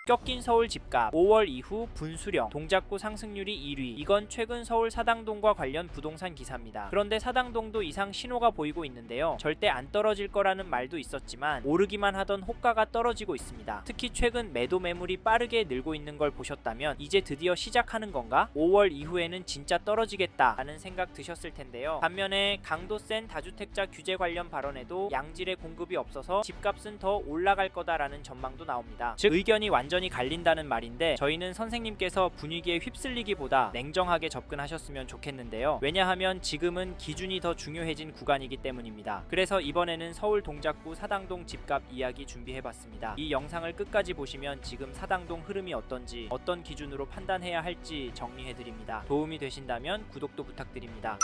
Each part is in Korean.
꺾인 서울 집값, 5월 이후 분수령, 동작구 상승률이 1위. 이건 최근 서울 사당동과 관련 부동산 기사입니다. 그런데 사당동도 이상 신호가 보이고 있는데요. 절대 안 떨어질 거라는 말도 있었지만 오르기만 하던 호가가 떨어지고 있습니다. 특히 최근 매도 매물이 빠르게 늘고 있는 걸 보셨다면 이제 드디어 시작하는 건가? 5월 이후에는 진짜 떨어지겠다 라는 생각 드셨을 텐데요. 반면에 강도 센 다주택자 규제 관련 발언에도 양질의 공급이 없어서 집값은 더 올라갈 거다라는 전망도 나옵니다. 즉 의견이 완전히 갈린다는 말인데, 저희는 선생님께서 분위기에 휩쓸리기보다 냉정하게 접근하셨으면 좋겠는데요. 왜냐하면 지금은 기준이 더 중요해진 구간이기 때문입니다. 그래서 이번에는 서울 동작구 사당동 집값 이야기 준비해봤습니다. 이 영상을 끝까지 보시면 지금 사당동 흐름이 어떤지, 어떤 기준으로 판단해야 할지 정리해드립니다. 도움이 되신다면 구독도 부탁드립니다.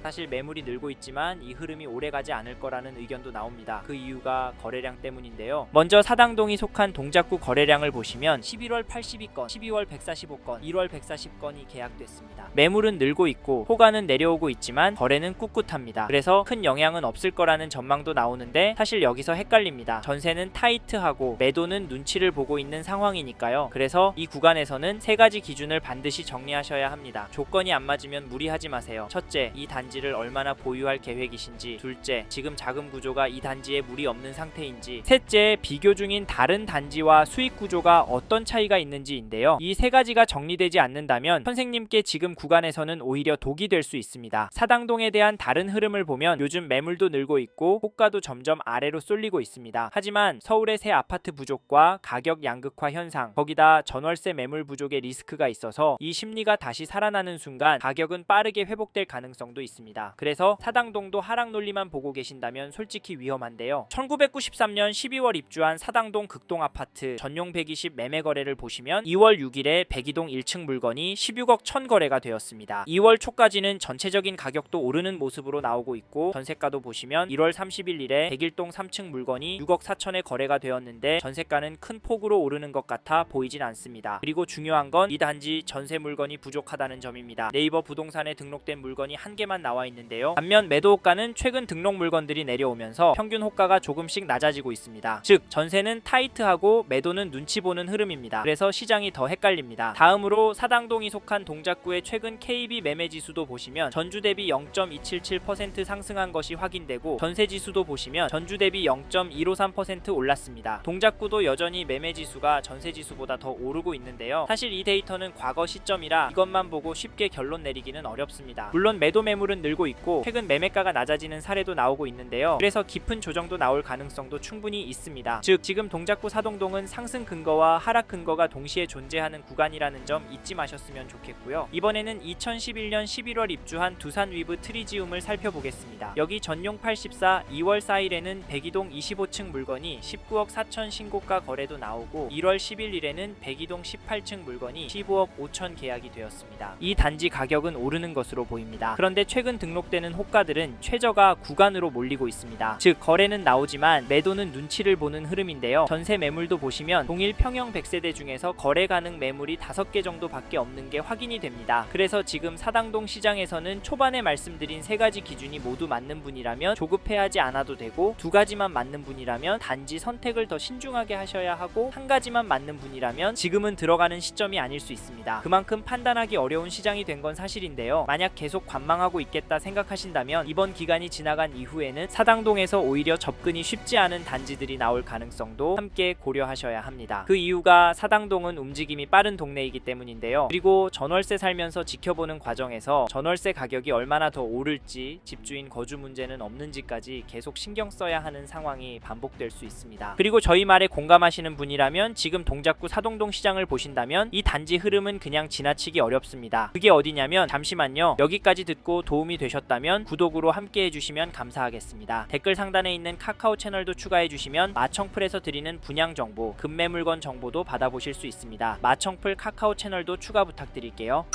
사실 매물이 늘고 있지만 이 흐름이 오래가지 않을 거라는 의견도 나옵니다. 그 이유가 거래량 때문인데요. 먼저 사당동이 속한 동작구 거래량을 보시면 11월 82건, 12월 145건, 1월 140건이 계약됐습니다. 매물은 늘고 있고 호가는 내려오고 있지만 거래는 꿋꿋합니다. 그래서 큰 영향은 없을 거라는 전망도 나오는데, 사실 여기서 헷갈립니다. 전세는 타이트하고 매도는 눈치를 보고 있는 상황이니까요. 그래서 이 구간에서는 세 가지 기준을 반드시 정리하셔야 합니다. 조건이 안 맞으면 무리하지 마세요. 첫째, 이 단지를 얼마나 보유할 계획이신지. 둘째, 지금 자금 구조가 이 단지에 무리 없는 상태인지. 셋째, 비교 중인 다른 단지와 수익 구조가 어떤 차이가 있는지인데요. 이 세 가지가 정리되지 않는다면 선생님께 지금 구간에서는 오히려 독이 될 수 있습니다. 사당동에 대한 다른 흐름을 보면 요즘 매물도 늘고 있고 호가도 점점 아래로 쏠리고 있습니다. 하지만 서울의 새 아파트 부족과 가격 양극화 현상, 거기다 전월세 매물 부족의 리스크가 있어서 이 심리가 다시 살아나는 순간 가격은 빠르게 회복될 가능성도 있습니다. 그래서 사당동도 하락 논리만 보고 계신다면 솔직히 위험한데요. 1993년 12월 입주한 사당동 극동 아파트 전용 120 매매 거래를 보시면 2월 6일에 102동 1층 물건이 16억 1000 거래가 되었습니다. 2월 초까지는 전체적인 가격도 오르는 모습으로 나오고 있고, 전세가도 보시면 1월 31일에 101동 3층 물건이 6억 4천에 거래가 되었는데 전세가는 큰 폭으로 오르는 것 같아 보이진 않습니다. 그리고 중요한 건 이 단지 전세 물건이 부족하다는 점입니다. 네이버 부동산에 등록된 물건이 한 개만 나와 있는데요. 반면 매도 호가는 최근 등록 물건들이 내려오면서 평균 호가가 조금씩 낮아지고 있습니다. 즉 전세는 타이트하고 매도는 눈치 보는 흐름입니다. 그래서 시장이 더 헷갈립니다. 다음으로 사당동이 속한 동작구의 최근 KB 매매 지수도 보시면 전주 대비 0.277% 상승한 것이 확인되고, 전세 지수도 보시면 전주 대비 0.153% 올랐습니다. 동작구도 여전히 매매 지수가 전세 지수보다 더 오르고 있는데요. 사실 이 데이터는 과거 시점이라 이것만 보고 쉽게 결론 내리기는 어렵습니다. 물론 매도 매물은 늘고 있고 최근 매매가가 낮아지는 사례도 나오고 있는데요. 그래서 깊은 조정도 나올 가능성도 충분히 있습니다. 즉 지금 동작구 사당동은 상승 근거와 하락 근거가 동시에 존재하는 구간이라는 점 잊지 마셨으면 좋겠고요. 이번에는 2011년 11월 입주한 두산 위브 트리지움을 살펴보겠습니다. 여기 전용 84 2월 4일에는 102동 25층 물건이 19억 4천 신고가 거래도 나오고, 1월 11일에는 102동 18층 물건이 15억 5천 계약이 되었습니다. 이 단지 가격은 오르는 것으로 보입니다. 그런데 최근 등록되는 호가들은 최저가 구간으로 몰리고 있습니다. 즉 거래는 나오지만 매도는 눈치를 보는 흐름인데요. 전세 매물도 보시면 동일 평형 100세대 중에서 거래 가능 매물이 5개 정도밖에 없는 게 확인이 됩니다. 그래서 지금 사당동 시장에서는 초반에 말씀드린 세 가지 기준이 모두 맞는 분이라면 조급해하지 않아도 되고, 두 가지만 맞는 분이라면 단지 선택을 더 신중하게 하셔야 하고, 한 가지만 맞는 분이라면 지금은 들어가는 시점이 아닐 수 있습니다. 그만큼 판단하기 어려운 시장이 된 건 사실인데요. 만약 계속 관망하고 있겠다 생각하신다면 이번 기간이 지나간 이후에는 사당동에서 오히려 접근이 쉽지 않은 단지들이 나올 가능성도 함께 고려하셔야 합니다. 그 이유가 사당동은 움직임이 빠른 동네이기 때문인데요. 그리고 전월세 살면서 지켜보는 과정에서 전월세 가격이 얼마나 더 오를지, 집주인 거주 문제는 없는지까지 계속 신경 써야 하는 상황이 반복될 수 있습니다. 그리고 저희 말에 공감하시는 분이라면 지금 동작구 사당동 시장을 보신다면 이 단지 흐름은 그냥 지나치기 어렵습니다. 그게 어디냐면, 잠시만요. 여기까지 듣고 도움이 되셨다면 구독으로 함께 해주시면 감사하겠습니다. 댓글 상단에 있는 카카오 채널도 추가해주시면 마청풀에서 드리는 분양 정보, 급매 물건 정보도 받아보실 수 있습니다. 마청풀 카카오 채널도 추가 부탁드릴게요.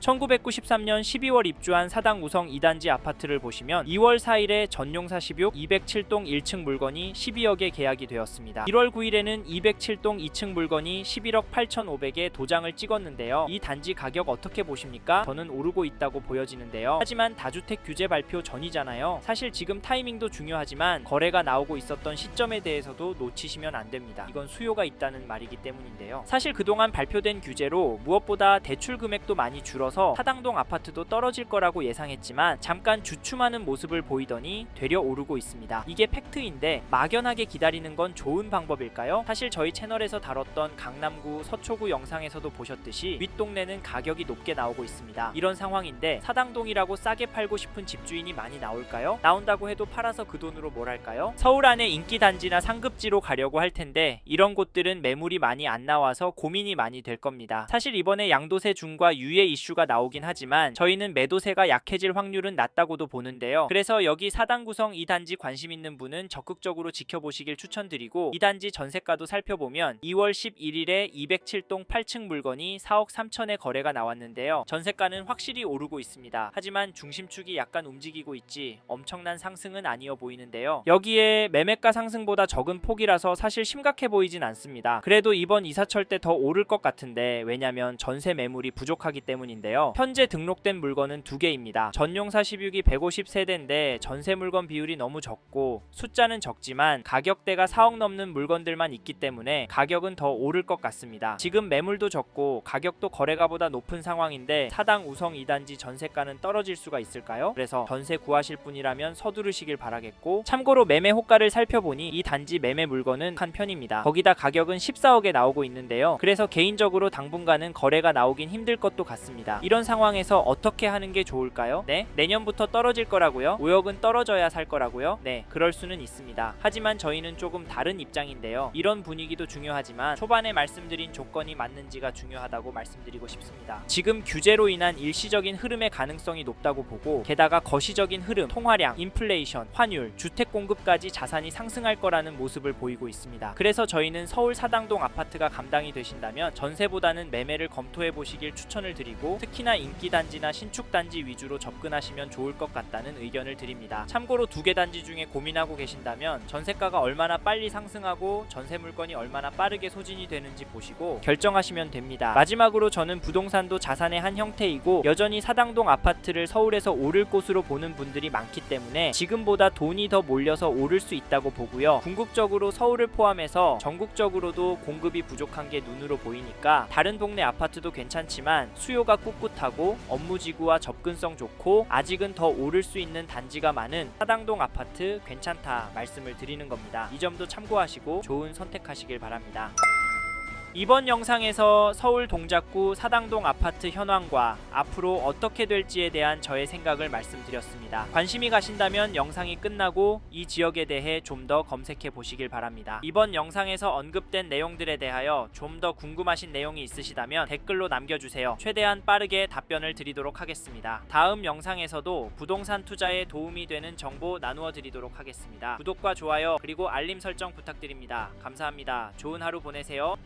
1993년 12월 입주한 사당 우성 2단지 아파트를 보시면 2월 4일에 전용사 16 207동 1층 물건이 12억에 계약이 되었습니다. 1월 9일에는 207동 2층 물건이 11억 8,500에 도장을 찍었는데요. 이 단지 가격 어떻게 보십니까? 저는 오르고 있다고 보여지는데요. 하지만 다주택 규제 발표 전이잖아요. 사실 지금 타이밍도 중요하지만 거래가 나오고 있었던 시점에 대해서도 놓치시면 안 됩니다. 이건 수요가 있다는 말이기 때문인데요. 사실 그동안 발표된 규제로 무엇보다 대출 금액도 많이 줄어서 사당동 아파트도 떨어질 거라고 예상했지만 잠깐 주춤하는 모습을 보이더니 되려 오르고 있습니다. 이게 팩트인데 막연하게 기다리는 건 좋은 방법일까요? 사실 저희 채널에서 다뤘던 강남구, 서초구 영상에서도 보셨듯이 윗동네는 가격이 높게 나오고 있습니다. 이런 상황인데 사당동이라고 싸게 팔고 싶은 집주인이 많이 나올까요? 나온다고 해도 팔아서 그 돈으로 뭘 할까요? 서울 안에 인기 단지나 상급지로 가려고 할 텐데 이런 곳들은 매물이 많이 안 나와서 고민이 많이 될 겁니다. 사실 이번에 양도세 중과 유예 이슈가 나오긴 하지만 저희는 매도세가 약해질 확률은 낮다고도 보는데요. 그래서 여기 사당 구성 2단지 관심 있는 분은 적극적으로 지켜보시길 추천드리고, 이 단지 전세가도 살펴보면 2월 11일에 207동 8층 물건이 4억 3천에 거래가 나왔는데요. 전세가는 확실히 오르고 있습니다. 하지만 중심축이 약간 움직이고 있지 엄청난 상승은 아니어 보이는데요. 여기에 매매가 상승보다 적은 폭이라서 사실 심각해 보이진 않습니다. 그래도 이번 이사철 때 더 오를 것 같은데, 왜냐면 전세 매물이 부족하기 때문인데요. 현재 등록된 물건은 2개입니다. 전용사 16이 150세대인데 전세 물건 비율이 너무 적고 숫자는 적지만 가격대가 4억 넘는 물건들만 있기 때문에 가격은 더 오를 것 같습니다. 지금 매물도 적고 가격도 거래가보다 높은 상황인데 사당 우성 2단지 전세가는 떨어질 수가 있을까요? 그래서 전세 구하실 분이라면 서두르시길 바라겠고, 참고로 매매 호가를 살펴보니 이 단지 매매 물건은 한 편입니다. 거기다 가격은 14억에 나오고 있는데요. 그래서 개인적으로 당분간은 거래가 나오긴 힘들 것도 같습니다. 이런 상황에서 어떻게 하는 게 좋을까요? 네? 내년부터 떨어질 거라고요? 5억은 떨어져야 살 거라고요? 네, 그럴 수는 있습니다. 하지만 저희는 조금 다른 입장인데요. 이런 분위기도 중요하지만 초반에 말씀드린 조건이 맞는지가 중요하다고 말씀드리고 싶습니다. 지금 규제로 인한 일시적인 흐름의 가능성이 높다고 보고, 게다가 거시적인 흐름, 통화량, 인플레이션, 환율, 주택 공급까지 자산이 상승할 거라는 모습을 보이고 있습니다. 그래서 저희는 서울 사당동 아파트가 감당이 되신다면 전세보다는 매매를 검토해 보시길 추천을 드리고, 특히나 인기 단지나 신축 단지 위주로 접근하시면 좋을 것 같다는 의견을 드립니다. 참고로 2개 단지 중에 고민하고 계신다면 전세가가 얼마나 빨리 상승하고 전세 물건이 얼마나 빠르게 소진이 되는지 보시고 결정하시면 됩니다. 마지막으로 저는 부동산도 자산의 한 형태이고 여전히 사당동 아파트를 서울에서 오를 곳으로 보는 분들이 많기 때문에 지금보다 돈이 더 몰려서 오를 수 있다고 보고요. 궁극적으로 서울을 포함해서 전국적으로도 공급이 부족한 게 눈으로 보이니까 다른 동네 아파트도 괜찮지만 수요가 꿋꿋하고 업무지구와 접근성 좋고 아직은 더 오를 수 있는 단지가 많은 사당동 아파트 괜찮다 말씀을 드리는 겁니다. 이 점도 참고하시고 좋은 선택하시길 바랍니다. 이번 영상에서 서울 동작구 사당동 아파트 현황과 앞으로 어떻게 될지에 대한 저의 생각을 말씀드렸습니다. 관심이 가신다면 영상이 끝나고 이 지역에 대해 좀 더 검색해 보시길 바랍니다. 이번 영상에서 언급된 내용들에 대하여 좀 더 궁금하신 내용이 있으시다면 댓글로 남겨주세요. 최대한 빠르게 답변을 드리도록 하겠습니다. 다음 영상에서도 부동산 투자에 도움이 되는 정보 나누어 드리도록 하겠습니다. 구독과 좋아요 그리고 알림 설정 부탁드립니다. 감사합니다. 좋은 하루 보내세요.